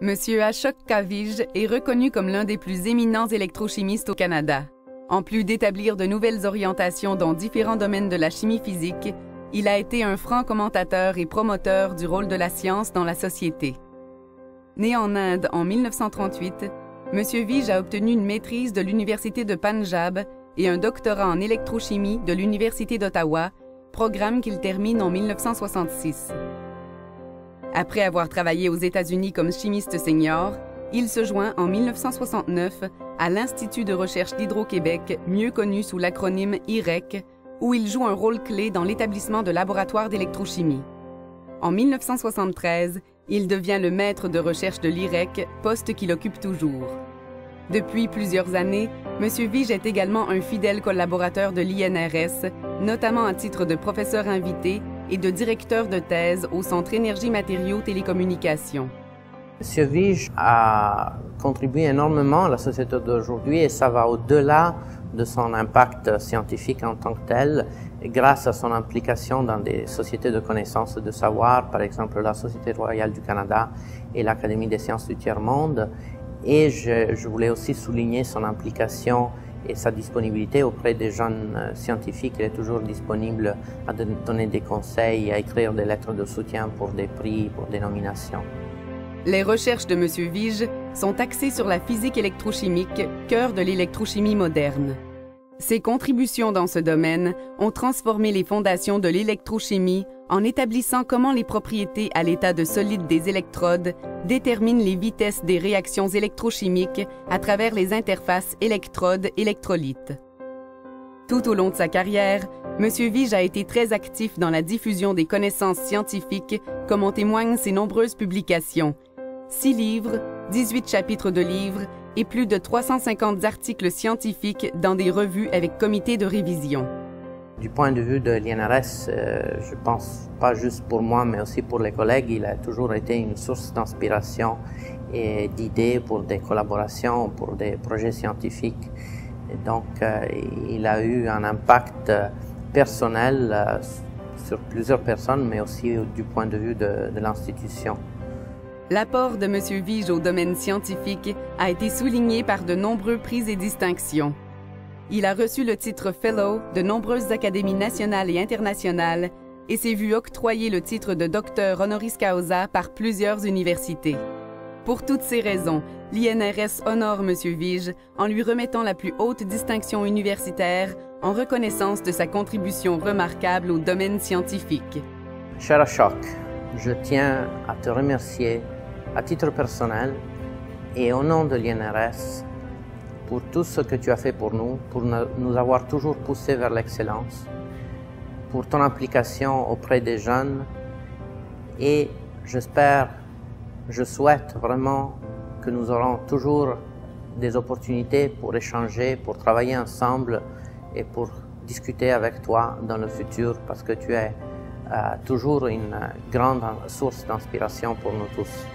Monsieur Ashok Kavij est reconnu comme l'un des plus éminents électrochimistes au Canada. En plus d'établir de nouvelles orientations dans différents domaines de la chimie physique, il a été un franc commentateur et promoteur du rôle de la science dans la société. Né en Inde en 1938, Monsieur Vij a obtenu une maîtrise de l'Université de Punjab et un doctorat en électrochimie de l'Université d'Ottawa, programme qu'il termine en 1966. Après avoir travaillé aux États-Unis comme chimiste senior, il se joint en 1969 à l'Institut de recherche d'Hydro-Québec, mieux connu sous l'acronyme IREC, où il joue un rôle clé dans l'établissement de laboratoires d'électrochimie. En 1973, il devient le maître de recherche de l'IREC, poste qu'il occupe toujours. Depuis plusieurs années, M. Vij est également un fidèle collaborateur de l'INRS, notamment à titre de professeur invité et de directeur de thèse au Centre Énergie Matériaux Télécommunications. M. Vij a contribué énormément à la société d'aujourd'hui et ça va au-delà de son impact scientifique en tant que tel, grâce à son implication dans des sociétés de connaissances et de savoir, par exemple la Société royale du Canada et l'Académie des sciences du tiers-monde. Et je voulais aussi souligner son implication et sa disponibilité auprès des jeunes scientifiques. Il est toujours disponible à donner des conseils, à écrire des lettres de soutien pour des prix, pour des nominations. Les recherches de M. Vij sont axées sur la physique électrochimique, cœur de l'électrochimie moderne. Ses contributions dans ce domaine ont transformé les fondations de l'électrochimie en établissant comment les propriétés à l'état de solide des électrodes déterminent les vitesses des réactions électrochimiques à travers les interfaces électrodes-électrolytes. Tout au long de sa carrière, M. Vij a été très actif dans la diffusion des connaissances scientifiques, comme en témoignent ses nombreuses publications. 6 livres, 18 chapitres de livres et plus de 350 articles scientifiques dans des revues avec comité de révision. Du point de vue de l'INRS, je pense pas juste pour moi, mais aussi pour les collègues, il a toujours été une source d'inspiration et d'idées pour des collaborations, pour des projets scientifiques. Et donc, il a eu un impact personnel sur plusieurs personnes, mais aussi du point de vue de l'institution. L'apport de M. Vij au domaine scientifique a été souligné par de nombreux prix et distinctions. Il a reçu le titre Fellow de nombreuses académies nationales et internationales et s'est vu octroyer le titre de docteur honoris causa par plusieurs universités. Pour toutes ces raisons, l'INRS honore M. Vij en lui remettant la plus haute distinction universitaire en reconnaissance de sa contribution remarquable au domaine scientifique. Cher Ashok, je tiens à te remercier à titre personnel et au nom de l'INRS pour tout ce que tu as fait pour nous avoir toujours poussés vers l'excellence, pour ton implication auprès des jeunes et je souhaite vraiment que nous aurons toujours des opportunités pour échanger, pour travailler ensemble et pour discuter avec toi dans le futur parce que tu es toujours une grande source d'inspiration pour nous tous.